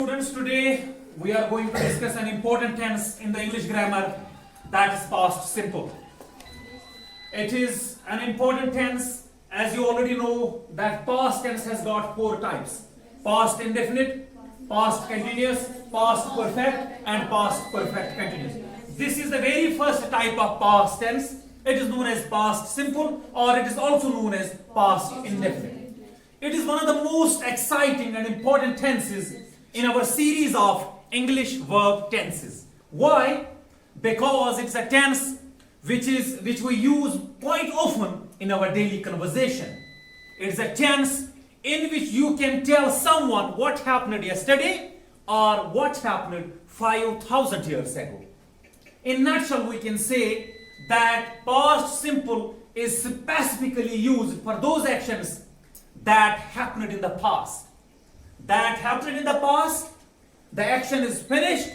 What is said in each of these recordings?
Students, today we are going to discuss an important tense in the English grammar, that is past simple. It is an important tense, as you already know that past tense has got four types: past indefinite, past continuous, past perfect and past perfect continuous. This is the very first type of past tense. It is known as past simple, or it is also known as past indefinite. It is one of the most exciting and important tenses in our series of English verb tenses. Why? Because it's a tense which we use quite often in our daily conversation. It's a tense in which you can tell someone what happened yesterday or what happened 5,000 years ago. In nutshell, we can say that past simple is specifically used for those actions that happened in the past. That happened in the past, the action is finished,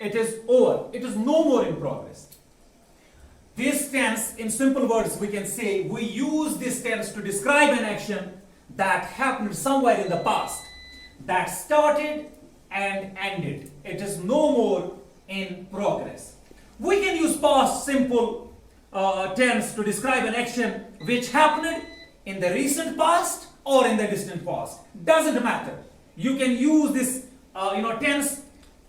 it is over, it is no more in progress. This tense, in simple words, we can say we use this tense to describe an action that happened somewhere in the past, that started and ended. It is no more in progress. We can use past simple tense to describe an action which happened in the recent past or in the distant past. Doesn't matter. You can use this tense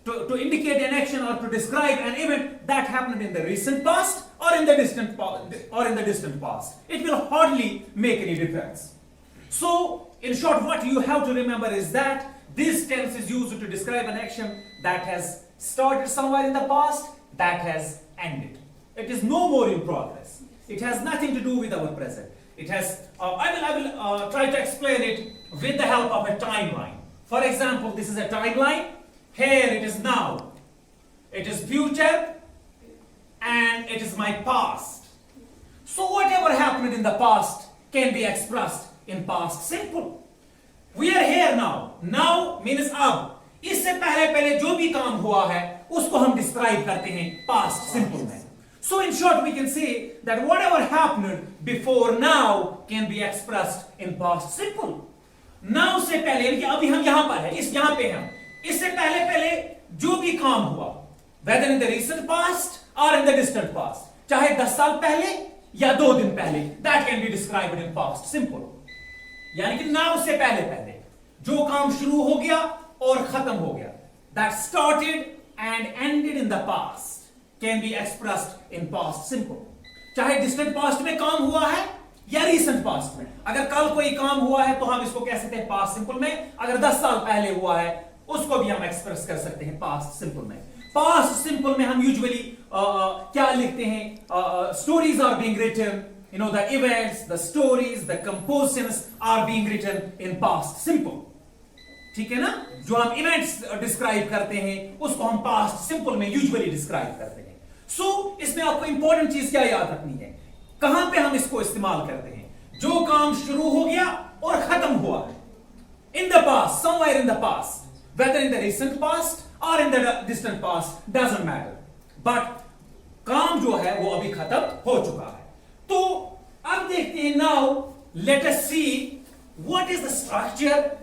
to indicate an action or to describe an event that happened in the recent past or in the distant past. It will hardly make any difference. So, in short, what you have to remember is that this tense is used to describe an action that has started somewhere in the past, that has ended. It is no more in progress. It has nothing to do with our present. It has. I will try to explain it with the help of a timeline. For example, this is a timeline. Here it is now. It is future and it is my past. So whatever happened in the past can be expressed in past simple. We are here now. Now means अब. इससे पहले जो भी काम हुआ है उसको हम describe करते हैं past simple में. So in short, we can say that whatever happened before now can be expressed in past simple. Now से पहले यानी कि अभी हम यहाँ पर हैं, इस यहाँ पे हम. इससे पहले जो भी काम हुआ, whether in the recent past or in the distant past, चाहे 10 साल पहले या 2 दिन पहले, that can be described in past simple. यानी कि now से पहले जो काम शुरू हो गया और खत्म हो गया, that started and ended in the past can be expressed in past simple. चाहे distant past में काम हुआ है या recent past में. अगर कल कोई काम हुआ है तो हम इसको कह सकते हैं past simple में. अगर 10 साल पहले हुआ है उसको भी हम एक्सप्रेस कर सकते हैं past simple में. Past simple में हम usually क्या लिखते हैं? Stories are being written, the events, the stories, the compositions are being written in past simple. ठीक है ना? जो हम events describe करते हैं उसको हम past simple में usually describe करते हैं. So इसमें आपको important चीज क्या याद रखनी है? कहां पे हम इसको इस्तेमाल करते हैं? जो काम शुरू हो गया और खत्म हुआ है. In the past, somewhere in the past, whether in the recent past or in the distant past, doesn't matter. But काम जो है वो अभी खत्म हो चुका है. तो अब देखते हैं now, let us see what is the structure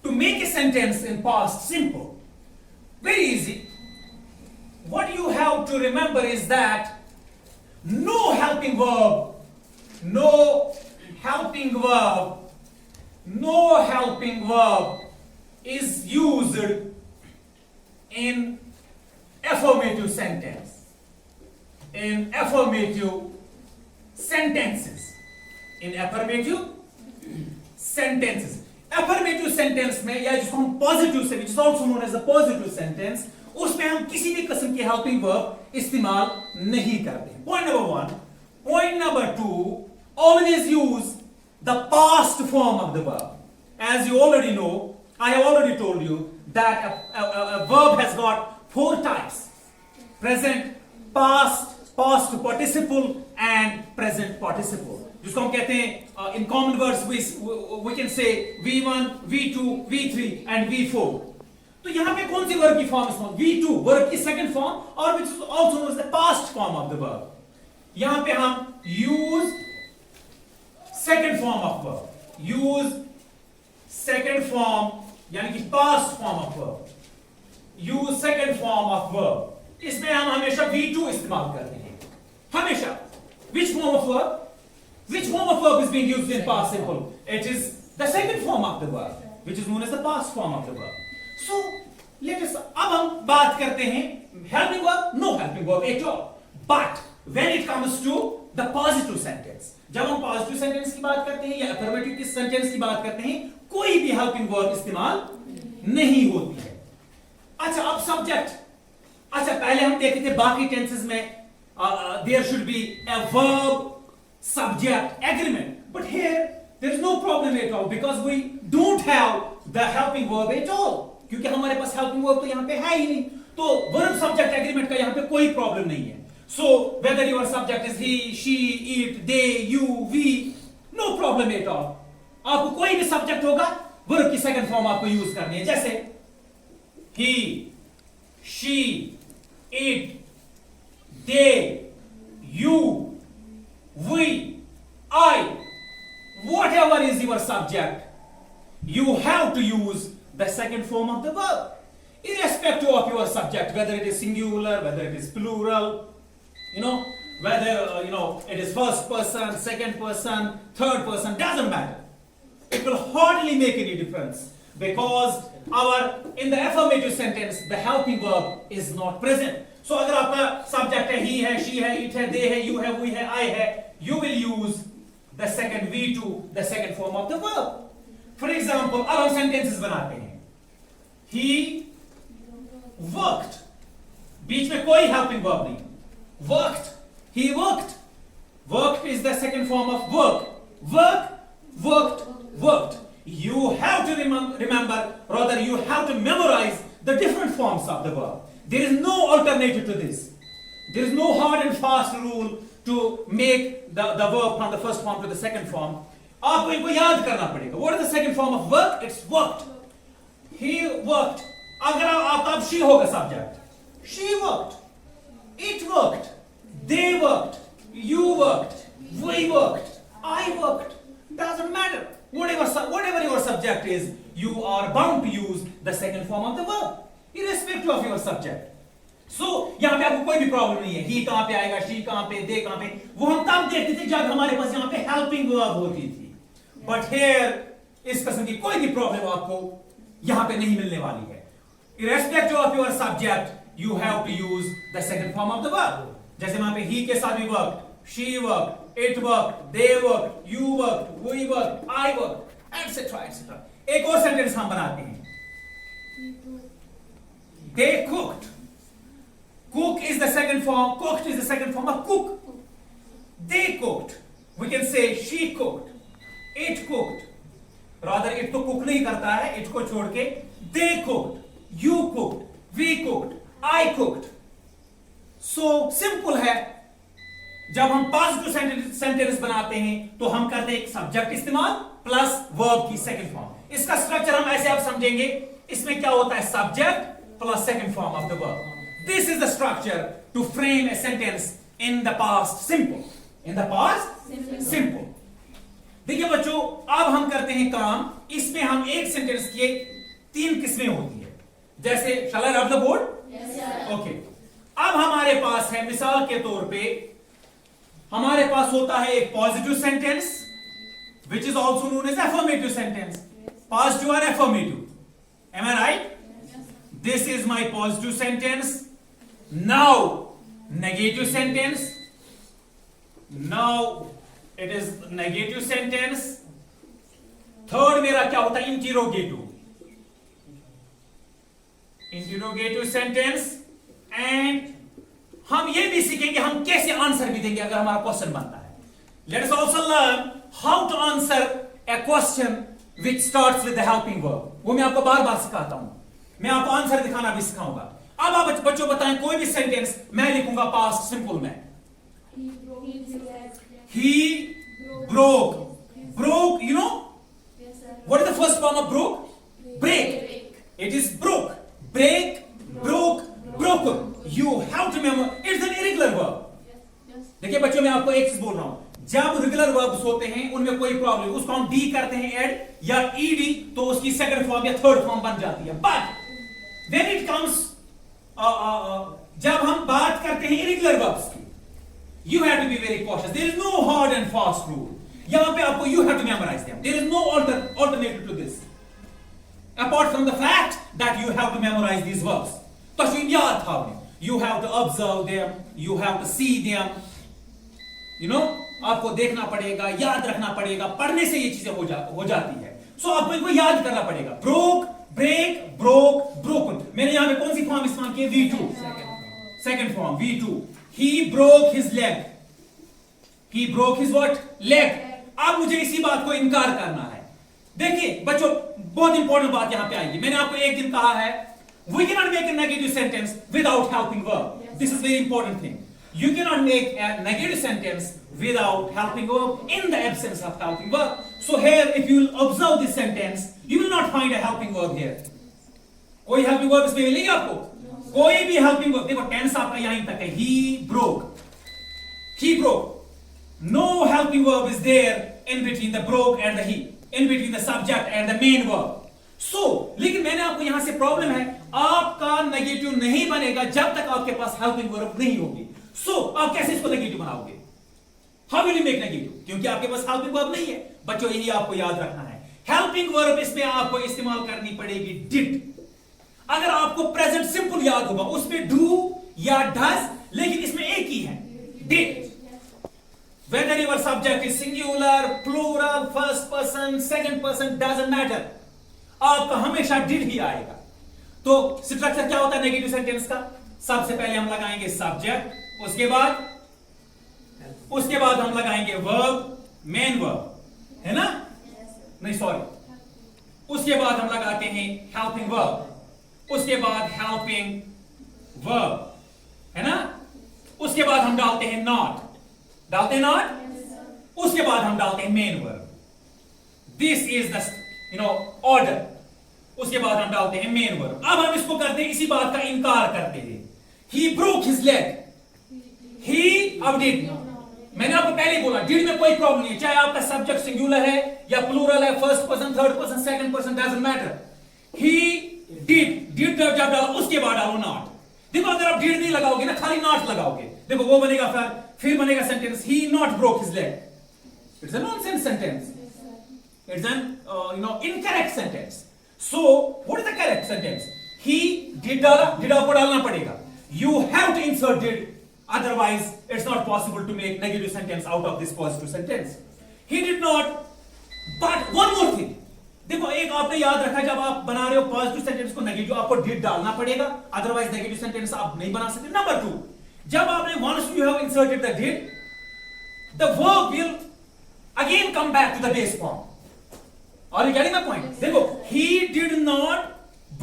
to make a sentence in past simple. Very easy. What you have to remember is that no helping verb is used in affirmative sentence. In affirmative sentences. Affirmative sentence में या जिसको हम positive से, which is also known as a positive sentence, उसमें हम किसी भी किस्म की helping verb इस्तेमाल नहीं करते. Point number 1. Point number 2. Always use the past form of the verb. As you already know, I have already told you that a verb has got 4 types: present, past participle and present participle. जिसको हम कहते हैं in common words we can say V1, V2, V3 and V4. तो यहाँ पे कौन सी verb की form इस्तेमाल? V2 वर्ब की सेकंड फॉर्म, और which is also known as the past form of the verb. यहाँ पे हम use second form of verb, use second form यानी कि past form of verb. Use second form of verb. इसमें हम हमेशा V2 इस्तेमाल करते हैं, हमेशा। Which form of verb? Which form of verb is being used in past simple? It is the second form of the verb, which is known as the past form of the verb. So let us, अब हम बात करते हैं helping verb, no helping verb at all. But when it comes to the positive sentence, जब हम positive sentence की बात करते हैं या affirmative sentence की बात करते हैं, कोई भी helping verb इस्तेमाल नहीं होती है। अच्छा, अब subject, अच्छा पहले हम देखते थे बाकी टेंसेस में there should be a verb subject agreement, but here there is no problem at all because we don't have the helping verb at all, क्योंकि हमारे पास helping verb तो यहाँ पे है ही नहीं, तो verb subject agreement का यहाँ पे कोई प्रॉब्लम नहीं है। So whether your subject is he, she, it, they, you, we, no problem at all। आपको कोई भी सब्जेक्ट होगा verb की सेकंड फॉर्म आपको यूज करनी है, जैसे he, she, it, they, you, we, I, whatever is your subject, you have to use the second form of the verb, irrespective of your subject, whether it is singular, whether it is plural, whether it is first person, second person, third person, doesn't matter. It will hardly make any difference because in the affirmative sentence the helping verb is not present. So अगर आपका subject है, ही है, she है, it है, दे है, you है, we है, आई है, you will use the second V2, the second form of the verb. For example, अब हम sentences बनाते हैं। He worked, बीच में कोई helping verb नहीं, worked, he worked, worked is the second form of work, work, worked, worked. You have to remember, rather you have to memorize the different forms of the verb. There is no alternative to this. There is no hard and fast rule to make the verb from the first form to the second form. आपको इनको याद करना पड़ेगा. What is the second form of work? It's worked. He worked. अगर आपका अब she होगा subject. She worked. It worked. They worked. You worked. We worked. I worked. Doesn't matter. Whatever your subject is, you are bound to use the second form of the verb, irrespective of your subject. So यहाँ पे आपको कोई भी problem नहीं है, he कहाँ पे आएगा, she कहाँ पे, they कहाँ पे, वो हम तब देखते थे जब हमारे पास यहाँ पे helping verb होती थी. But here इस किस्म की कोई भी प्रॉब्लम आपको यहाँ पे नहीं मिलने वाली है. Irrespective of your subject, you have to use the second form of the verb. जैसे वहाँ पे he के साथ भी worked, she worked, it worked, they worked, you worked, we worked, I worked, etc. etc. एक और सेंटेंस हम बनाते हैं. They cooked. Cook is the second form. Cooked is the second form of cook. They cooked. We can say she cooked. It cooked. Rather, it तो cook नहीं करता है. It को छोड़ के they cooked. You cooked. We cooked. I cooked. So simple है. जब हम पॉजिटिव सेंटेंस बनाते हैं तो हम करते हैं एक सब्जेक्ट इस्तेमाल प्लस वर्ब की सेकंड फॉर्म. इसका स्ट्रक्चर हम ऐसे आप समझेंगे. इसमें क्या होता है? Subject plus second form of the verb. This is the structure to frame a sentence in the past simple. In the past simple. देखिए बच्चों, अब हम करते हैं काम. इसमें हम एक सेंटेंस की 3 किस्में होती है. जैसे shall I rub the board? Yes, sir. Okay. अब हमारे पास है, मिसाल के तौर पे हमारे पास होता है एक positive sentence which is also known as affirmative sentence. Positive or affirmative? Am I right? This is my positive sentence. Now negative sentence. Now it is negative sentence. Third मेरा क्या होता है? इंटरोगेटिव. Interrogative sentence. एंड हम ये भी सीखेंगे हम कैसे आंसर भी देंगे अगर हमारा क्वेश्चन बनता है. Let us also learn how to answer a question which starts with the helping verb. वो मैं आपको बार बार सिखाता हूं. मैं आपको आंसर दिखाना भी सिखाऊंगा. अब आप बच्चों बताएं कोई भी सेंटेंस मैं लिखूंगा पास्ट सिंपल में. He broke. Broke, you know? Yes, sir. What is the first form of broke? Break. It is broke. Break, broke, broken. You have to remember. It's an irregular verb. देखिए बच्चों, मैं आपको एक चीज बोल रहा हूं. जब रेगुलर वर्ब्स होते हैं उनमें कोई प्रॉब्लम, उसको हम डी करते हैं ऐड या ईडी, तो उसकी सेकंड फॉर्म या थर्ड फॉर्म बन जाती है. बट व्हेन इट कम्स जब हम बात करते हैं इरेगुलर वर्ब्स की, you have to be very cautious. There is no hard and fast rule. यहां पे आपको you have to memorise them. There is no alternative to this apart from the fact that you have to memorize these verbs. तो याद था आपने. You have to observe them, you have to see them. You know, आपको देखना पड़ेगा, याद रखना पड़ेगा. पढ़ने से ये चीजें हो जाती है. So आपको इनको याद करना पड़ेगा. Broke, break, broke, broken. मैंने यहां पे कौन सी फॉर्म इस्तेमाल की है? V2. Second form, V2. He broke his leg. He broke his what? Leg. अब मुझे इसी बात को इनकार करना है. देखिए बच्चों, बहुत इंपॉर्टेंट बात यहां पे आएगी. मैंने आपको एक दिन कहा है, we cannot make a negative sentence without helping verb. This is very important thing. You cannot make a negative sentence without helping verb in the absence of helping verb. So here, if you will observe this sentence, you will not find a helping verb here. कोई helping verb इसमें मिलेगी आपको? कोई भी helping verb. देखो tense आपका यहीं तक है. He broke. He broke. No helping verb is there in between the broke and the he. In between the subject and the main verb. So, लेकिन मैंने आपको यहां से प्रॉब्लम है, आपका नेगेटिव नहीं बनेगा जब तक आपके पास हेल्पिंग वर्ब नहीं होगी. So, आप कैसे इसको नेगेटिव बनाओगे? How will you make negative? क्योंकि आपके पास हेल्पिंग वर्ब नहीं है. बच्चों, यही आपको याद रखना है. हेल्पिंग वर्ब इसमें आपको इस्तेमाल करनी पड़ेगी did. अगर आपको प्रेजेंट सिंपल याद होगा, उसमें do या does, लेकिन इसमें एक ही है, did. Whether your subject is singular, plural, first person, second person, doesn't matter. आपका हमेशा did ही आएगा. तो स्ट्रक्चर क्या होता है नेगेटिव सेंटेंस का? सबसे पहले हम लगाएंगे सब्जेक्ट, उसके बाद हम लगाएंगे वर्ब, मेन वर्ब, है ना? नहीं सॉरी, उसके बाद हम लगाते हैं हेल्पिंग वर्ब, उसके बाद हेल्पिंग वर्ब, है ना? उसके बाद हम डालते हैं नॉट. डालते हैं नॉट, उसके बाद हम डालते हैं main verb. This is the order. उसके बाद हम डालते हैं मेन वर्ब. अब हम इसको करते हैं, इसी बात का इनकार करते हैं. He broke his leg. He अब डिड. मैंने आपको पहले ही बोला डिड में कोई प्रॉब्लम नहीं है, चाहे आपका सब्जेक्ट सिंगुलर है या प्लूरल है, first person, third person, second person, doesn't matter. He did जब डालो उसके बाद डालो नॉट. देखो अगर आप डिड नहीं लगाओगे ना, खाली नॉट लगाओगे, देखो वो बनेगा फिर बनेगा sentence he not broke his leg. It's a nonsense sentence. It's an incorrect sentence. So what is the correct sentence? He did डाला, did आपको डालना पड़ेगा. You have to insert did, otherwise it's not possible to make negative sentence out of this positive sentence. He did not. But one more thing. देखो एक आपने याद रखा, जब आप बना रहे हो पॉजिटिव सेंटेंस को नेगेटिव, आपको did डालना पड़ेगा, otherwise नेगेटिव सेंटेंस आप नहीं बना सकते. नंबर 2, जब आपने once you have inserted the did, the verb will again come back to the base form. Are you getting my point? देखो he did not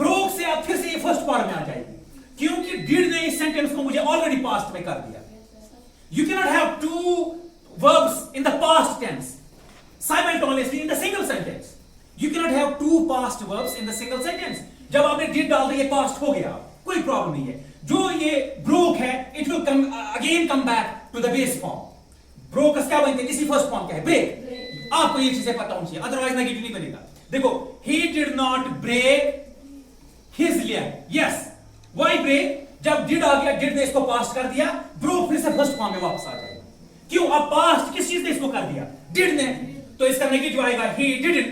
broke से आप फिर से ये फर्स्ट फॉर्म में आ जाएगी, क्योंकि did ने इस सेंटेंस को मुझे ऑलरेडी पास्ट में कर दिया. You cannot have two verbs in the past tense simultaneously in the single sentence. You cannot have two past verbs in the single sentence. जब आपने did डाल दिया, ये पास्ट हो गया, कोई प्रॉब्लम नहीं है. जो ये broke है, it will come back to the base form. Broke क्या बनते हैं? इसी फर्स्ट फॉर्म क्या है? break. आपको ये चीजें पता होनी चाहिए, अदरवाइज नेगेटिव नहीं बनेगा. देखो he did not break his leg. yes, why break? जब did आ गया, did ने इसको पास्ट कर दिया, broke फिर से फर्स्ट फॉर्म में वापस आ जाएगा. क्यों? अब पास्ट किस चीज ने इसको कर दिया? did ने. तो इसका नेगेटिव आएगा he didn't.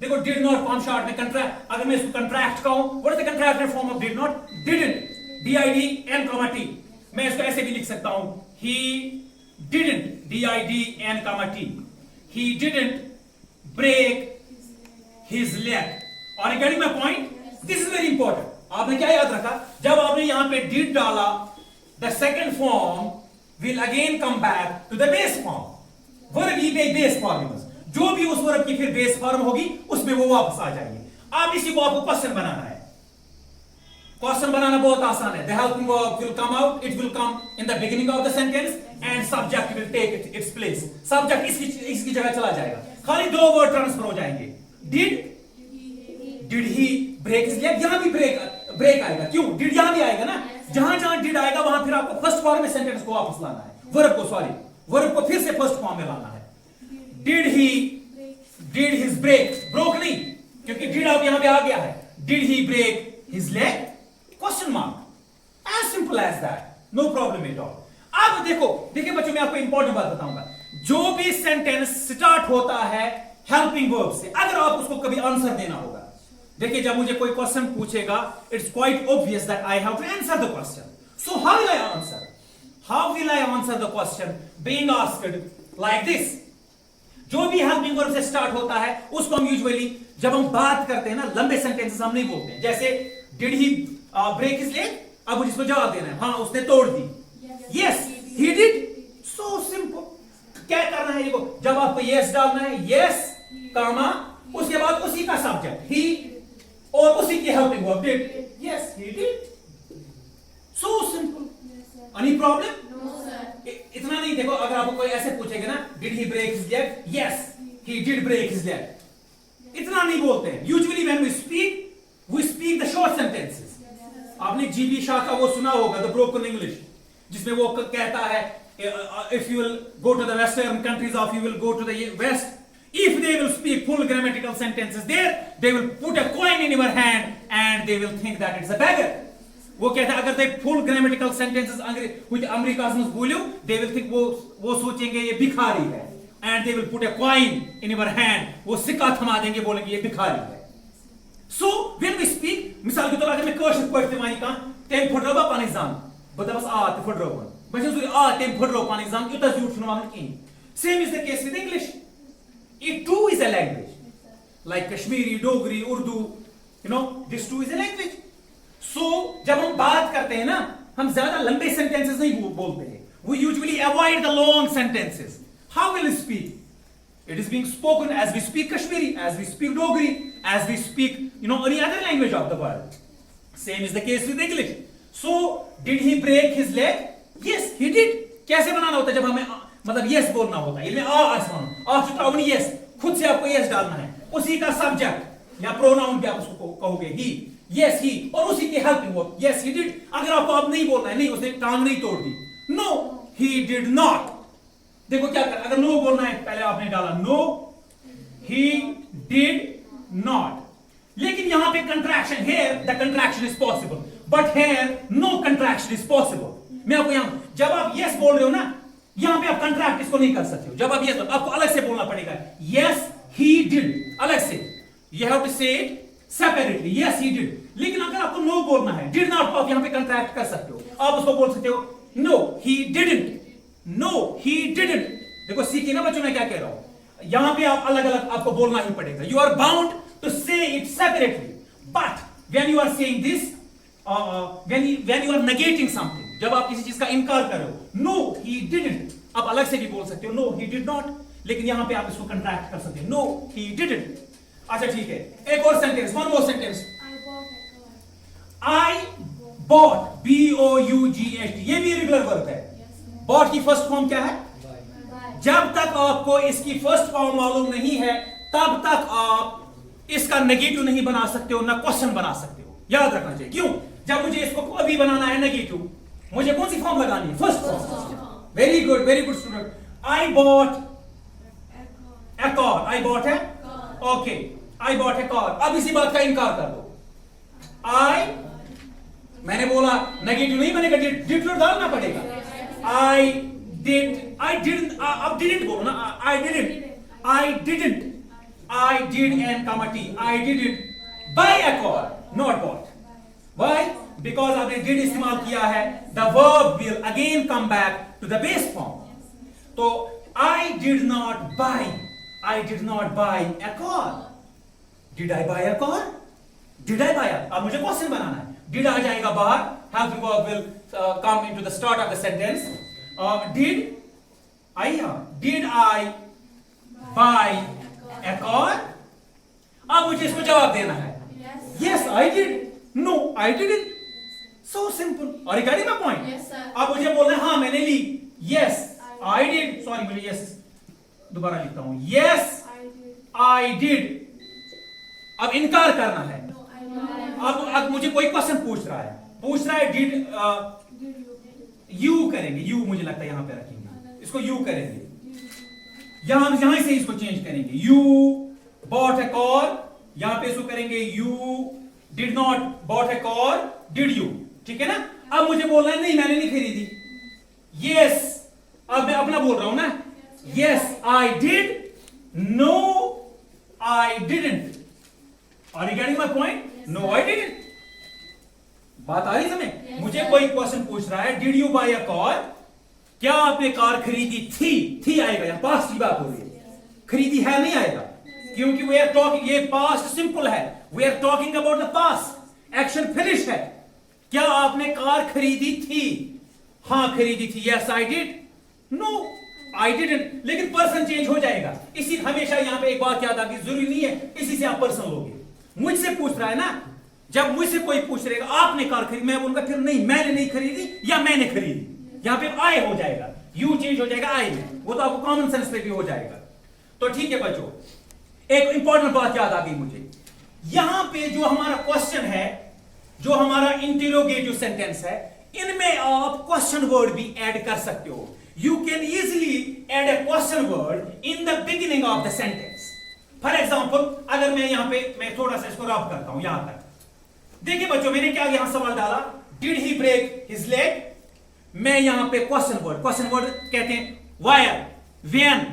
देखो did not फॉर्म शॉर्ट में कंट्रैक्ट, अगर मैं इसको कंट्रैक्ट कहूं, what is the contracted form of did not? didn't. did n, t. मैं इसको ऐसे भी लिख सकता हूं, he didn't, did n, t. He didn't break his leg. Are you getting my point? This is very important. आपने क्या याद रखा? जब आपने यहां पे did डाला, the second form will again come back to the base form. Verb he base form है बस. जो भी उस वर्ब की फिर base form होगी, उसमें वो वापस आ जाएगी. आप इसी को आपको क्वेश्चन बनाना है. क्वेश्चन बनाना बहुत आसान है. The helping verb will come out. It will come in the beginning of the sentence and subject will take its place. Subject इसकी जगह चला जाएगा. खाली दो वर्ड ट्रांसफर हो जाएंगे. Did he break his leg? यहाँ भी break आएगा. क्यों? Did यहाँ भी आएगा ना. जहां did आएगा वहां फिर आपको फर्स्ट फॉर्म में सेंटेंस को वापस लाना है. वर्ब को फिर से फर्स्ट फॉर्म में लाना है. Did his break? broke नहीं, क्योंकि did अब यहाँ पे आ गया है. Did he break his leg? Question mark. Simple as that, no problem at all. अब देखिए बच्चों, मैं आपको इंपॉर्टेंट बात बताऊंगा। जो भी सेंटेंस स्टार्ट होता है हेल्पिंग वर्ब से, अगर आप उसको कभी आंसर देना होगा, देखिए जब मुझे कोई क्वेश्चन पूछेगा, it's quite obvious that I have to answer the question. So how will I answer? How will I answer the question being asked like this? जो भी हेल्पिंग वर्ब से स्टार्ट होता है उसको हम यूजुअली, जब हम बात करते हैं ना, लंबे सेंटेंसेस हम नहीं बोलते हैं। जैसे did he break his leg, अब मुझे इसको जवाब देना है, हाँ उसने तोड़ दी, yes he did. So simple. क्या करना है, देखो जब आपको यस डालना है, यस कामा, उसके बाद उसी का सब्जेक्ट ही और उसी की helping verb did, yes he did. So simple. Any problem? इतना नहीं। देखो अगर आपको कोई ऐसे पूछेगा ना, did he break his leg, yes he did break his leg, इतना नहीं बोलते हैं। Usually when we speak the short sentences. आपने जीबी शाह का वो सुना होगा, द ब्रोकन इंग्लिश, जिसमें वो कहता है, if you will go to the western countries, or if you will go to the west, if they will speak full grammatical sentences there, they will put a coin in your hand and they will think that it's a beggar. वो कहता है अगर they full grammatical sentences with Americanisms बोलो, they will think वो सोचेंगे ये भिखारी है, and they will put a coin in your hand, वो सिक्का थमा देंगे, बोलेंगे ये भिखारी है। So when we speak, मिसाल के तौर पर अगर मैं कौशल पढ़ते मानी का तेम फुटरोबा पानी जान, बता बस आते फुटरोबा, बच्चों सुरी तेम फुटरोबा पानी जान, इतना झूठ सुना मालूम की। Same is the case with English. It too is a language, like Kashmiri, Dogri, Urdu. You know, this too is a language. So जब हम बात करते हैं ना, हम ज्यादा लंबे sentences नहीं बोलते हैं. We usually avoid the long sentences. How will we speak? It is being spoken as we speak Kashmiri, as we speak Dogri, as we speak, any other language of the world. Same is the case with English. So, did he break his leg? Yes, he did. कैसे बनाना होता है जब हमें मतलब yes बोलना होता है? yes, खुद से आपको yes डालना है. उसी का subject या pronoun भी आप उसको कहोगे he, yes he, और उसी की helping verb yes he did. अगर आपको अब नहीं बोलना है, नहीं उसने टांग नहीं तोड़ दी. No, he did not. देखो क्या कर, अगर नो बोलना है पहले आपने डाला नो, he did not. लेकिन यहां पे contraction, here the contraction is possible, but here no contraction is possible. मैं आपको यहां जब आप yes बोल रहे हो ना, यहां पे आप contract इसको नहीं कर सकते हो. जब आप yes आपको अलग से बोलना पड़ेगा. Yes he did, अलग से. You have to say it separately. Yes he did. लेकिन अगर आपको no बोलना है, did not को आप यहां पे contract कर सकते हो. आप उसको बोल सकते हो no he didn't. No, he didn't. देखो सीखिए ना बच्चों, मैं क्या कह रहा हूं. यहां पे आप अलग अलग आपको बोलना ही पड़ेगा. You are bound to say it separately. But when you are saying this, when you are negating something, जब आप किसी चीज का इनकार कर रहे हो, no, he didn't, आप अलग से भी बोल सकते हो no, he did not. लेकिन यहां पे आप इसको कंट्रैक्ट कर सकते हो no, he didn't. अच्छा ठीक है, एक और sentence, one more sentence. I bought, B-O-U-G-H-T, ये भी रेगुलर वर्ब है. बॉट की फर्स्ट फॉर्म क्या है? जब तक आपको इसकी फर्स्ट फॉर्म मालूम नहीं है, तब तक आप इसका नेगेटिव नहीं बना सकते हो, ना क्वेश्चन बना सकते हो. याद रखना चाहिए. क्यों? जब मुझे इसको अभी बनाना है नेगेटिव, मुझे कौन सी फॉर्म लगानी है? First form. Very good student. I bought a car. I bought है okay. I bought a car. अब इसी बात का इनकार कर दो. मैंने बोला नेगेटिव नहीं बनेगा, डिड डालना पड़ेगा. I didn't, अब didn't बोलो ना. I didn't, I did and comma T, I didn't buy a car, not bought. Why? Because आपने did इस्तेमाल किया है, the verb will again come back to the base form. तो I did not buy a car. Did I buy a car? Did I buy a? अब मुझे question बनाना है. Did आ जाएगा बाहर, helping verb will come into the start of the sentence. Did I buy a car? अब मुझे इसको जवाब देना है. Yes, I did. No, I didn't. So simple. और regarding my point. Yes, sir. अब मुझे बोलना है हाँ मैंने ली. Yes, I did. सॉरी मुझे yes दोबारा लिखता हूँ. Yes, I did. अब इनकार करना है. अब मुझे कोई क्वेश्चन पूछ रहा है डिड यू करेंगे. यू मुझे लगता है यहां पे रखेंगे, इसको यू करेंगे. यहां से इसको चेंज करेंगे. यू बॉट ए कार, यहां पे इसको करेंगे you did not bought a car, did you. ठीक है ना? अब मुझे बोलना है नहीं मैंने नहीं खरीदी, यस, अब मैं अपना बोल रहा हूं ना, yes I did, no I didn't, are you getting my point? No I didn't. बात आ रही समझ? मुझे कोई क्वेश्चन पूछ रहा है, did you buy a car, क्या आपने कार खरीदी थी आएगा, या पास्ट की बात हो रही है, खरीदी है नहीं आएगा, क्योंकि वी आर टॉकिंग, ये पास्ट सिंपल है, we are talking about the past, action finish है। क्या आपने कार खरीदी थी? हां खरीदी थी, yes I did, no I didn't, लेकिन पर्सन चेंज हो जाएगा। इसी हमेशा यहां पे एक बात याद आती, जरूरी नहीं है इसी से आप पर्सन लोगे। मुझसे पूछ रहा है ना, जब मुझसे कोई पूछ रहेगा आपने कार खरीदी, मैं बोलूंगा फिर नहीं मैंने नहीं खरीदी या मैंने खरीदी, यहां पे आए हो जाएगा, यू चेंज हो जाएगा आई में, वो तो आपको कॉमन सेंस पे भी हो जाएगा। तो ठीक है बच्चों, एक इंपॉर्टेंट बात याद आ गई मुझे, यहां पे जो हमारा क्वेश्चन है, जो हमारा इंटरोगेटिव सेंटेंस है, इनमें आप क्वेश्चन वर्ड भी ऐड कर सकते हो। You can easily add a question word in the beginning of the sentence. For example, अगर मैं यहां पे मैं थोड़ा सा इसको रब करता हूं यहां तक, देखिए बच्चों मैंने क्या यहां सवाल डाला, did he break his leg, मैं यहां पे क्वेश्चन वर्ड कहते हैं where, when,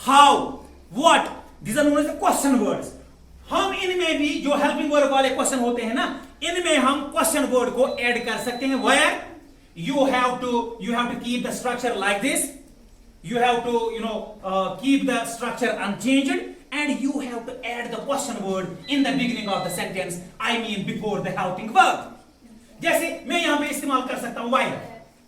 how, what, these are known as question words. हम इनमें भी जो हेल्पिंग वर्ब वाले क्वेश्चन होते हैं ना, इनमें हम क्वेश्चन वर्ड को ऐड कर सकते हैं। Where you have to keep the structure like this, you have to keep the structure unchanged, and you have to add the question word in the beginning of the sentence, I mean before the helping verb। जैसे मैं यहां पे इस्तेमाल कर सकता हूं where,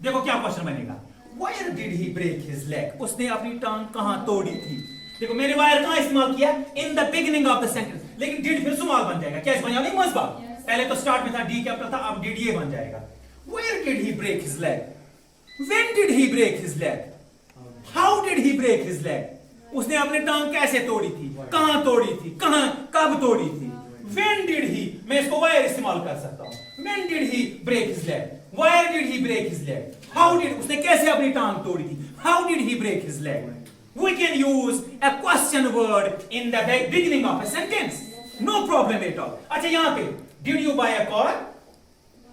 देखो क्या क्वेश्चन बनेगा, where did he break his leg, उसने अपनी टांग कहां तोड़ी थी। देखो मैंने where कहां इस्तेमाल किया, in the beginning of the sentence, लेकिन did फिर सवाल बन जाएगा, क्या बन जाएगा, मजबा, पहले तो स्टार्ट में था डी कैपिटल था, अब did ये बन जाएगा। Where did he break his leg? When did he break his leg? How did he break his leg? उसने अपनी टांग कैसे तोड़ी थी, कहां तोड़ी थी, कहां कब तोड़ी थी। When did he, मैं इसको where इस्तेमाल कर सकता हूं। When did he break his leg? Where did he break his leg? How did, उसने कैसे अपनी टांग तोड़ी थी, how did he break his leg? We can use a question word in the beginning of a sentence, no problem at all। अच्छा यहां पे did you buy a car,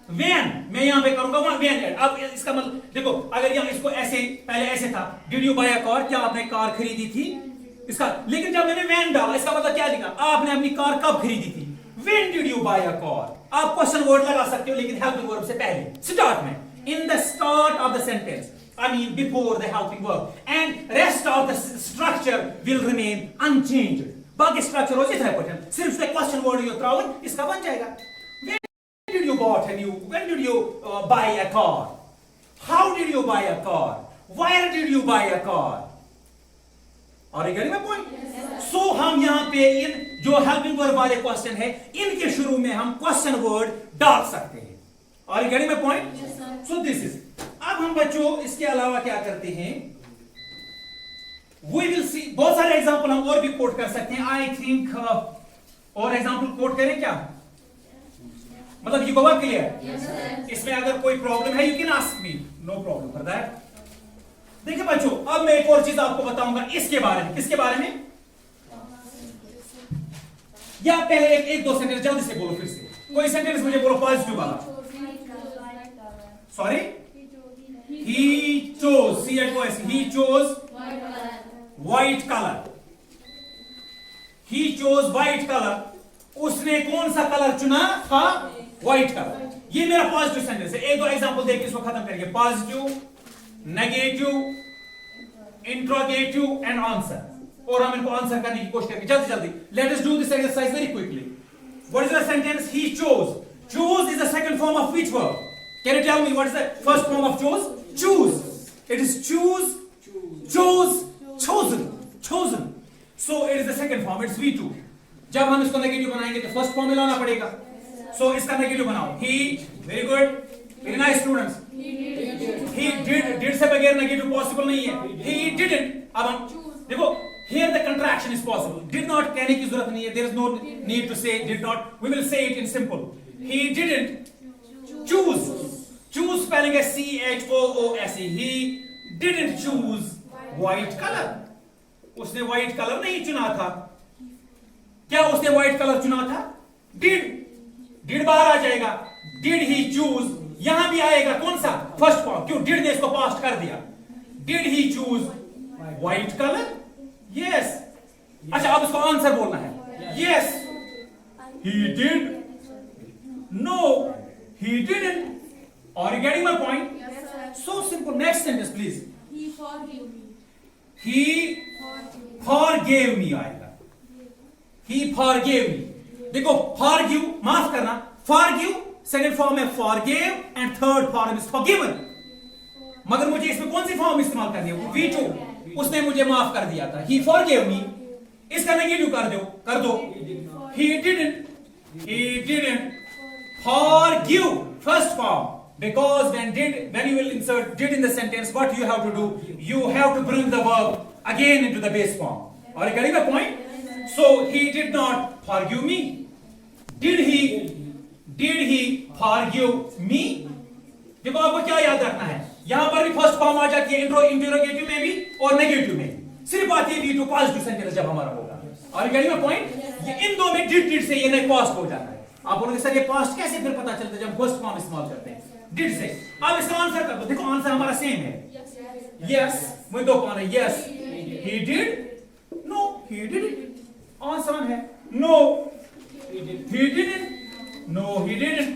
when मैं यहां पे करूंगा when ऐड। अब इसका मतलब देखो, अगर यहां इसको ऐसे पहले ऐसे था, did you buy a car, क्या आपने कार खरीदी थी, इसका, लेकिन जब मैंने when डाला, इसका मतलब क्या लिखा, आपने अपनी कार कब खरीदी थी, when did you buy a car। आप क्वेश्चन वर्ड लगा सकते हो, लेकिन हेल्पिंग वर्ब से पहले, स्टार्ट में, in the start of the sentence, I mean before the helping verb, and rest of the structure will remain unchanged। बाकी structure हो जाता है, सिर्फ question word you throw in, इसका बन जाएगा। When did you bought a new, when did you buy a car, how did you buy a car, where did you buy a car, are you getting my point? So हम यहाँ पे इन जो helping verb वाले question है, इनके शुरू में हम क्वेश्चन वर्ड डाल सकते हैं। are you getting my point? So this is, अब हम बच्चों इसके अलावा क्या करते हैं, we will see, बहुत सारे एग्जाम्पल हम और भी कोट कर सकते हैं। I think और एग्जाम्पल कोट करें क्या, मतलब ये बहुत क्लियर, इसमें अगर कोई प्रॉब्लम है you can ask me, no problem for that. देखिए बच्चों, अब मैं एक और चीज आपको बताऊंगा इसके बारे में, किसके बारे में, या पहले एक दो सेंटेंस जल्दी से बोलो, फिर से कोई सेंटेंस मुझे बोलो पॉजिटिव वाला। Sorry, he chose, C H O S, he chose white colour, he chose white colour, उसने कौन सा कलर चुना था, व्हाइट कलर। ये मेरा पॉजिटिव सेंटेंस है। एक दो एग्जांपल देख के इसको खत्म करेंगे, positive, negative, interrogative and answer, और हम इनको आंसर करने की कोशिश करेंगे जल्दी जल्दी। Let us do this exercise very quickly. What is the sentence, he chose, chose is the second form of which verb, can you tell me what is the first form of chose, choose, it is choose, chose, chosen, chosen, so it is the second form, it's V2। जब हम इसको negative बनाएंगे तो first form में लाना पड़ेगा, सो इसका negative बनाओ, he, very good, very nice students, he did से बगैर नेगेटिव पॉसिबल नहीं है, he didn't। अब हम देखो, here the contraction is possible, did not कहने की जरूरत नहीं है, there is no need to say did not, we will say it in simple, he didn't choose, choose spelling है CHOOSE, he didn't choose white colour, उसने white colour नहीं चुना था। क्या उसने व्हाइट कलर चुना था, डिड बाहर आ जाएगा, डिड ही चूज यहां भी आएगा कौन सा, फर्स्ट फॉर्म। क्यों, डिड ने इसको पास्ट कर दिया। Did he choose white colour, yes. अच्छा अब इसको आंसर बोलना है, yes he did, no he didn't. Are you getting my point? Yes, sir. So simple. Next sentence, please. He forgave me. He forgave me आएगा। He forgave me. देखो forgive माफ करना, forgive second form है forgave and third form is forgiven। मगर मुझे इसमें कौन सी form इस्तेमाल करनी है, V2। उसने मुझे माफ कर दिया था, he forgave me। इसका नेगेटिव कर दो। He didn't forgive, first form। Because when you will insert did in the sentence, what you have to do? You have to bring the verb again into the base form. Are you getting the point? So he did not forgive me. Did he forgive me? देखो आपको क्या याद रखना है, यहां पर भी first form आ जाती है इंटरोगेटिव में भी और नेगेटिव में भी। सिर्फ आती है V2 पॉजिटिव सेंटेंस जब हमारा होगा। Are you getting the point? ये इन दो में did से ये नहीं पास्ट हो जाता है। आप बोलोगे सर ये पास्ट कैसे फिर पता चलता है जब फर्स्ट फॉर्म इस्तेमाल करते हैं डिड से। अब इसका आंसर कर दो, देखो आंसर हमारा सेम है, यस मुझे दो पाना, yes he did, no he didn't. Answer है no he didn't, no he didn't।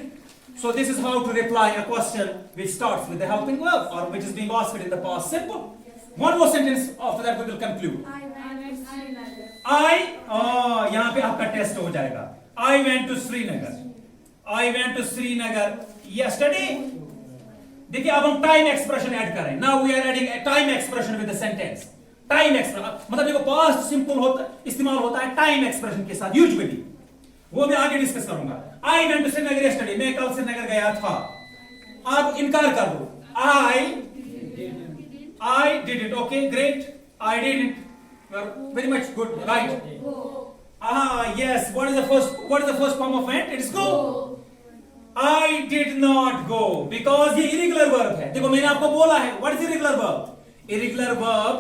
So this is how to reply a question which starts with the helping verb or which is being asked in the past simple। One more sentence, after that we will conclude। यहाँ पे आपका test हो जाएगा। I went to Srinagar yesterday। देखिए अब हम time expression add करें। Now we are adding a time expression with the sentence। Time expression मतलब देखो पास्ट सिंपल होता इस्तेमाल होता है टाइम एक्सप्रेशन के साथ यूजुअली, वो मैं आगे डिस्कस करूंगा। I went to Srinagar yesterday, मैं कल श्रीनगर गया था। आप इनकार कर दो, I didn't, okay great, I didn't, you are very much good, right? Yes, what is the first form of went? It is go। I did not go because ये irregular verb है। देखो मैंने आपको बोला है what is irregular verb? Irregular verb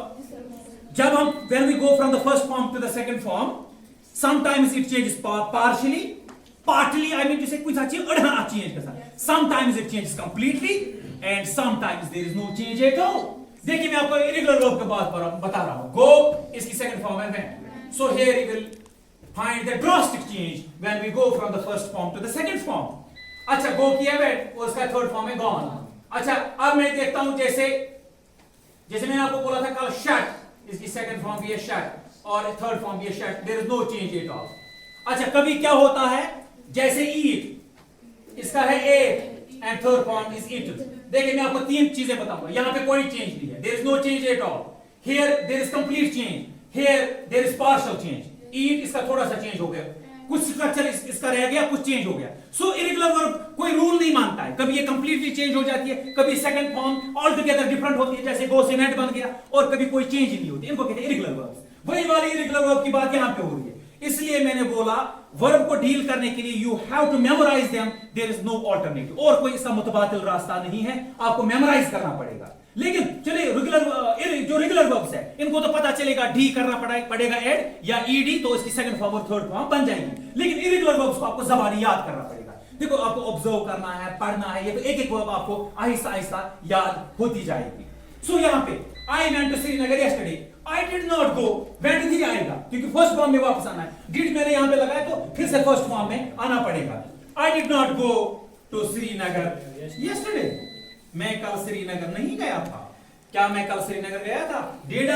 जब हम when we go from the first form to the second form, sometimes it changes partially, I mean to say कुछ अच्छी अड़हा change कर सकता है। Sometimes it changes completely and sometimes there is no change at all। देखिए मैं आपको irregular verb के बात बता रहा हूँ। Go इसकी second form है went। So here we will find the drastic change when we go from the first form to the second form। अच्छा go किया went और उसका third form है gone। अच्छा अब मैं देखता हूं जैसे मैंने आपको बोला था कल shut, इसकी second form भी है shut और third form भी है shut, there is no change at all। अच्छा कभी क्या होता है जैसे eat, इसका है ate and third form is eaten। देखिए मैं आपको तीन चीजें बताऊंगा, यहां पे कोई चेंज नहीं है, there is no change at all। Here there is complete change, here there is partial change। eat इसका थोड़ा सा चेंज हो गया, कुछ स्ट्रक्चर इसका रह गया, कुछ चेंज हो गया। सो इरेगुलर वर्ब कोई रूल नहीं मानता है, कभी ये कंप्लीटली चेंज हो जाती है, कभी second form all together different होती है, जैसे गो से वेंट बन गया, और कभी कोई चेंज ही नहीं होती, इनको कहते हैं इरेगुलर वर्ब्स। वही वाली इरेगुलर वर्ब की बात यहां पे हो रही है। इसलिए मैंने बोला वर्ब को डील करने के लिए you have to memorise them, there is no alternative, और कोई इसका मुतबातिल रास्ता नहीं है, आपको मेमोराइज करना पड़ेगा। लेकिन चलिए जो रेगुलर वर्ब्स है इनको तो पता चलेगा डी करना पड़ेगा ऐड या ईडी, तो इसकी सेकंड फॉर्म और थर्ड फॉर्म बन जाएगी। लेकिन इरेगुलर वर्ब्स को आपको ज़बानी याद करना पड़ेगा। देखो आपको ऑब्जर्व करना है, पढ़ना है, ये तो एक एक वर्ब आपको आहिस्ता आहिस्ता याद होती जाएगी। सो यहाँ पे I went to Srinagar yesterday, I did not go, went नहीं आएगा क्योंकि फर्स्ट फॉर्म में वापस आना है, डिड मैंने यहाँ पे लगाया तो फिर से फर्स्ट फॉर्म में आना पड़ेगा। I did not go to Srinagar yesterday, मैं कल श्रीनगर नहीं गया था। क्या मैं कल श्रीनगर गया था? डिड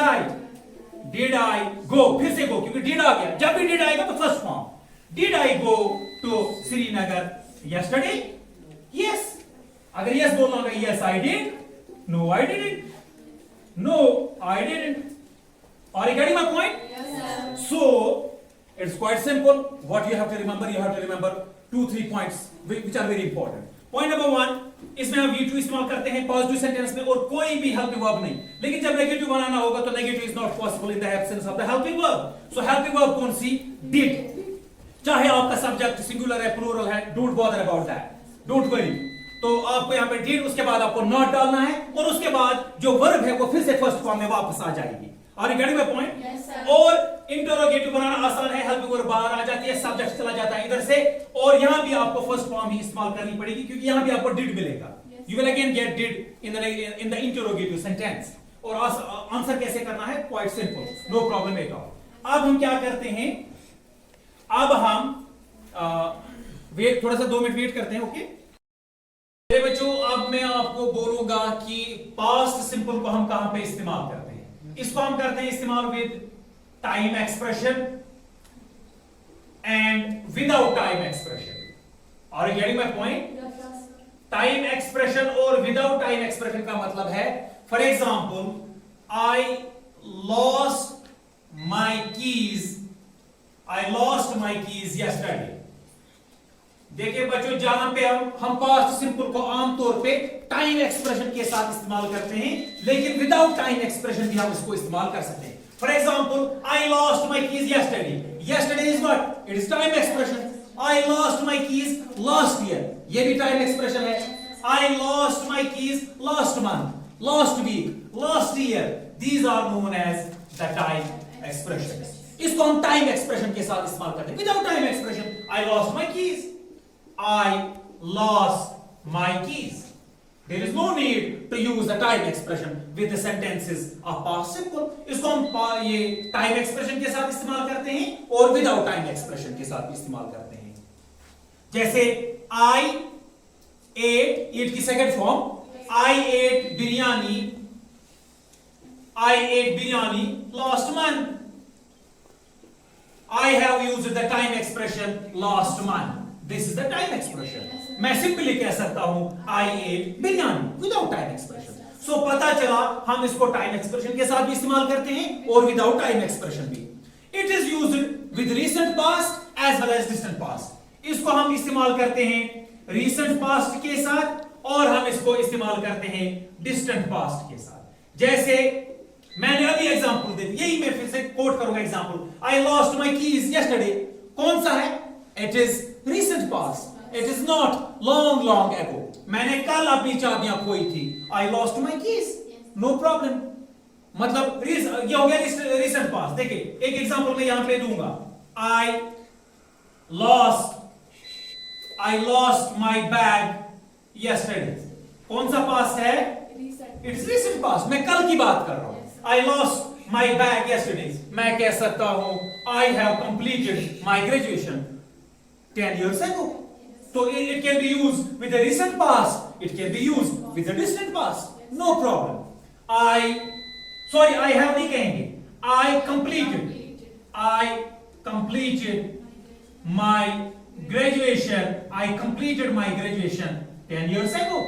आई गो, फिर से गो क्योंकि डिड आ गया, जब भी डिड आएगा तो first form. Did I go to Srinagar yesterday? Yes, अगर यस बोलना होगा yes I did, no I didn't, no I didn't. Are you getting my point? Yes, sir. So it's quite simple. What you have to remember 2-3 points which are very important। Point number 1, इसमें हम V2 इस्तेमाल करते हैं positive sentence में और कोई भी helping verb नहीं। लेकिन जब नेगेटिव बनाना होगा तो negative is not possible in the absence of the helping verb. So helping verb कौन सी? डिड। चाहे आपका सब्जेक्ट सिंगुलर है, प्लूरल है, don't bother about that, don't worry. तो आपको यहाँ पे डिड, उसके बाद आपको नॉट डालना है और उसके बाद जो वर्ब है वो फिर से फर्स्ट फॉर्म में वापस आ जाएगी। Are you getting my point? Yes, sir. और इंटरोगेटिव बनाना आसान है, हेल्पिंग वर्ब बाहर आ जाती है, सब्जेक्ट चला जाता है इधर से, और यहां भी आपको फर्स्ट फॉर्म ही इस्तेमाल करनी पड़ेगी क्योंकि यहां भी आपको डिड मिलेगा। you will again get did in the interrogative sentence. और आंसर कैसे करना है? Quite simple, no problem at all. अब हम क्या करते हैं? अब हम वेट, थोड़ा सा 2 मिनट वेट करते हैं. ओके मेरे बच्चों, अब मैं आपको बोलूंगा कि पास्ट सिंपल को हम कहां पे इस्तेमाल करते हैं. इसको हम करते हैं इस्तेमाल with time expression and without time expression. Are you getting my point? Time expression और विदाउट टाइम एक्सप्रेशन का मतलब है, for example, I lost my keys yesterday. देखिए बच्चों, जहां पे हम पास्ट सिंपल को आमतौर पे टाइम एक्सप्रेशन के साथ इस्तेमाल करते हैं, लेकिन विदाउट टाइम एक्सप्रेशन भी हम इसको इस्तेमाल कर सकते हैं. For example, I lost my keys yesterday. Yesterday is what? It is time expression. I lost my keys last year, ये भी टाइम एक्सप्रेशन है. I lost my keys last month, last week, last year. These are known as the time expression. इसको हम time expression के साथ इस्तेमाल करते हैं. Without time expression, I lost my keys, I lost my keys. There is no need to use the time expression with the sentences of past simple. इसको हम ये time expression के साथ इस्तेमाल करते हैं और without time expression के साथ भी इस्तेमाल करते हैं. जैसे I ate, eat की second form, I ate biryani last month. I have used the time expression last month. This is the time expression. मैं सिंपली कह सकता हूं I ate biryani without time expression. So पता चला हम इसको time expression के साथ भी इस्तेमाल करते हैं और विदाउट टाइम एक्सप्रेशन भी. It is used with recent past as well as distant past. इसको हम इस्तेमाल करते हैं recent past के साथ और हम इसको इस्तेमाल करते हैं distant past के साथ. जैसे मैंने अभी एग्जांपल दे दी, यही मैं फिर से कोट करूंगा example. I lost my keys yesterday. कौन सा है? It is recent past. It is not long ago. मैंने कल अपनी चाबियां खोई थी. I lost my keys. No problem. मतलब ये हो गया recent past. देखिए एक एग्जांपल मैं यहां पे दूंगा. I lost my bag yesterday. कौन सा past है? It's recent past. मैं कल की बात कर रहा हूं. I lost my bag yesterday. मैं कह सकता हूं I have completed my graduation 10 years ago. So it can be used with the recent past. It can be used with the distant past. No problem. I have नहीं कहेंगे. I completed my graduation. I completed my graduation 10 years ago.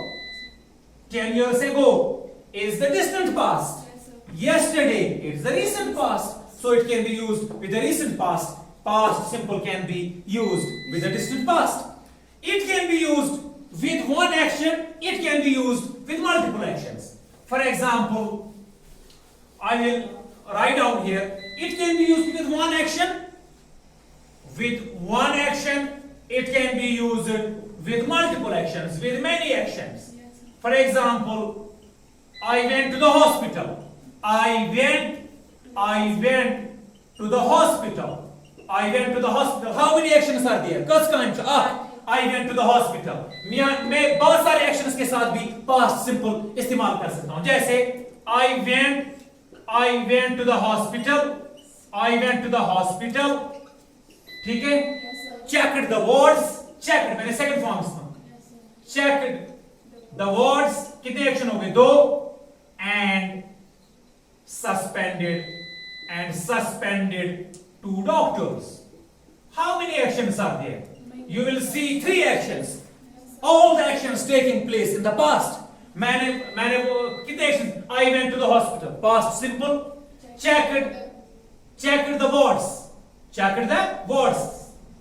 10 years ago is the distant past. Yesterday is the recent past. So it can be used with the recent past. Past simple can be used with the distant past. It can be used with one action. It can be used with multiple actions. For example, I will write down here. It can be used with one action. With one action, it can be used with multiple actions, with many actions. For example, I went to the hospital. I went to the hospital. I went to the hospital. How many actions are there? कस का answer? I went to the hospital. मैं बहुत सारे actions के साथ भी past simple इस्तेमाल कर सकता हूँ. जैसे I went to the hospital. I went to the hospital. ठीक है? Checked the wards. Checked मैंने second form इस्तेमाल. Checked the wards. कितने action हो गए? 2. And suspended 2 doctors. How many actions are there? You will see 3 actions. All the actions taking place in the past. मैंने वो कितने actions? I went to the hospital. Past simple. Checked the wards. Checked the wards.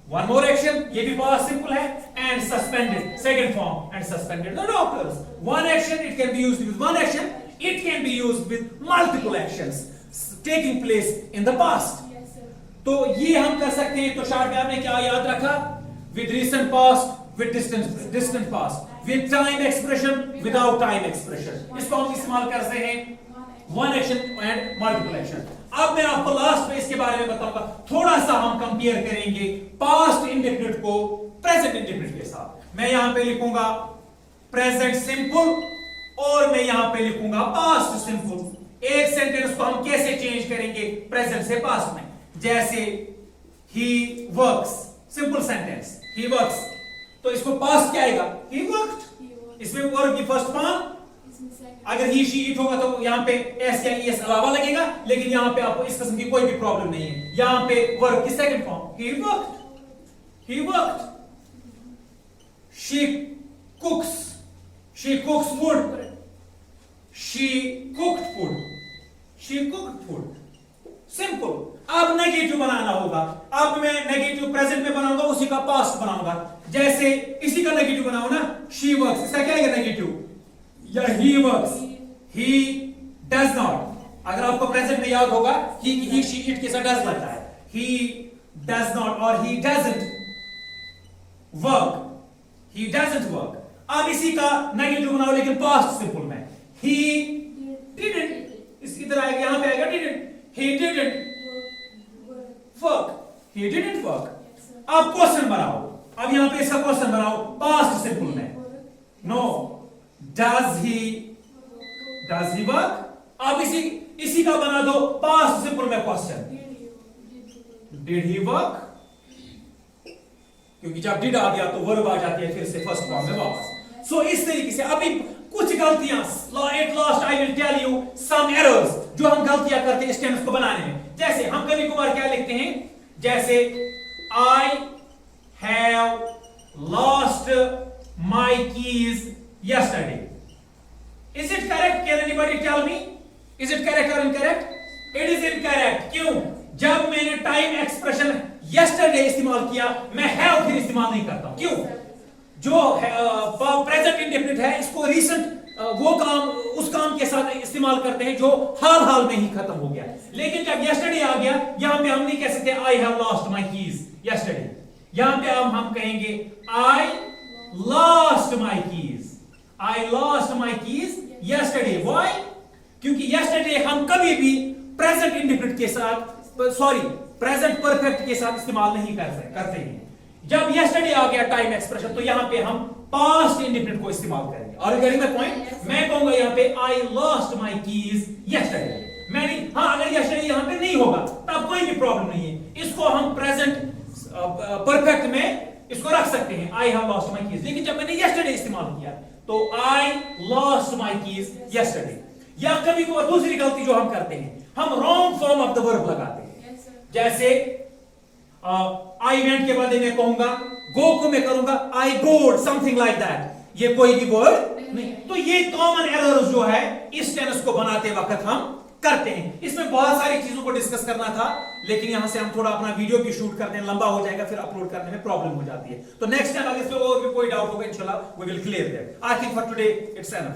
One more action. ये भी past simple है. And suspended. Second form. And suspended the doctors. One action. It can be used with one action. It can be used with multiple actions taking place in the past. तो ये हम कर सकते हैं. तो short में आपने क्या याद रखा? With recent past, with distant past, with time expression, without time expression. इसको हम इस्तेमाल कर सकते हैं one action and multiple action. अब मैं आपको लास्ट में इसके बारे में बताऊंगा. थोड़ा सा हम कंपेयर करेंगे past indefinite को present indefinite के साथ. मैं यहां पे लिखूंगा प्रेजेंट सिंपल और मैं यहां पे लिखूंगा पास्ट सिंपल। एक सेंटेंस को हम कैसे चेंज करेंगे प्रेजेंट से पास्ट में, जैसे he works, simple sentence he works, तो इसको पास्ट क्या आएगा, ही वर्क्ड। इसमें वर्क की फर्स्ट फॉर्म, अगर ही शी इट होगा तो यहां पे एस या एस अलावा लगेगा, लेकिन यहां पे आपको इस किस्म की कोई भी प्रॉब्लम नहीं है। यहां पे वर्क की second form he worked, he worked. She कुक्स, she कुक्स food, she cooked food, she cooked food. Simple. अब नेगेटिव बनाना होगा, अब मैं नेगेटिव प्रेजेंट में बनाऊंगा, उसी का पास्ट बनाऊंगा। जैसे इसी का नेगेटिव बनाओ ना, शी वर्क्स, इसका क्या है नेगेटिव, या he works, he does not. अगर आपको प्रेजेंट में याद होगा ही शी इट के साथ डज लगता है, ही डज नॉट और he doesn't work, he doesn't work. अब इसी का नेगेटिव बनाओ लेकिन पास्ट सिंपल में, ही डिडंट, इस इधर आएगा, यहां पे आएगा didn't, he didn't work, he didn't work। अब क्वेश्चन बनाओ, अब यहां पे इसका क्वेश्चन बनाओ पास्ट सिंपल में, नो does he work। अब इसी का बना दो पास्ट सिंपल में क्वेश्चन, did he work, क्योंकि जब did आ गया तो वर्ब आ जाती है फिर से फर्स्ट फॉर्म में वापस। सो इस तरीके से अभी कुछ गलतियां, at last I will tell you some errors, जो हम गलतियां करते हैं इस टेंस को बनाने में। जैसे हम कभी कभार क्या लिखते हैं, जैसे I have lost my keys yesterday। Is it correct? Can anybody tell me? Is it correct or incorrect? It is incorrect। क्यों? जब मैंने टाइम एक्सप्रेशन yesterday इस्तेमाल किया, मैं have फिर इस्तेमाल नहीं करता। क्यों? जो प्रेजेंट इंडेफिनिट है इसको रिसेंट वो काम उस काम के साथ इस्तेमाल करते हैं जो हाल हाल में ही खत्म हो गया। लेकिन जब yesterday आ गया, यहां पे हम नहीं कह सकते I have lost my keys yesterday। यहां पे हम कहेंगे I lost my keys, I lost my keys yesterday। Why? क्योंकि yesterday हम कभी भी प्रेजेंट इंडेफिनिट के साथ, सॉरी प्रेजेंट परफेक्ट के साथ इस्तेमाल नहीं करते हैं। जब yesterday आ गया टाइम एक्सप्रेशन, तो यहां पे हम पास्ट इंडेफिनिट को इस्तेमाल करेंगे। और गेटिंग द पॉइंट, मैं कहूंगा यहां पे I lost my keys yesterday। मैं नहीं, हाँ अगर yesterday यहां पे नहीं होगा तब कोई भी प्रॉब्लम नहीं है, इसको हम प्रेजेंट परफेक्ट में इसको रख सकते हैं I have lost my keys। लेकिन जब मैंने yesterday इस्तेमाल किया तो I lost my keys yesterday। या कभी को दूसरी गलती जो हम करते हैं, हम wrong form of the verb लगाते हैं। जैसे आई वेंट के बाद मैं कहूंगा गो को मैं करूंगा आई गोड, समथिंग लाइक दैट। ये कोई भी वर्ड नहीं। तो ये कॉमन एरर्स जो है इस टेंस को बनाते वक्त हम करते हैं। इसमें बहुत सारी चीजों को डिस्कस करना था, लेकिन यहां से हम थोड़ा अपना वीडियो भी शूट करते हैं, लंबा हो जाएगा, फिर अपलोड करने में प्रॉब्लम हो जाती है। तो नेक्स्ट टाइम अगर इसमें और भी कोई डाउट होगा इंशाल्लाह we will clear that. I think for today it's enough.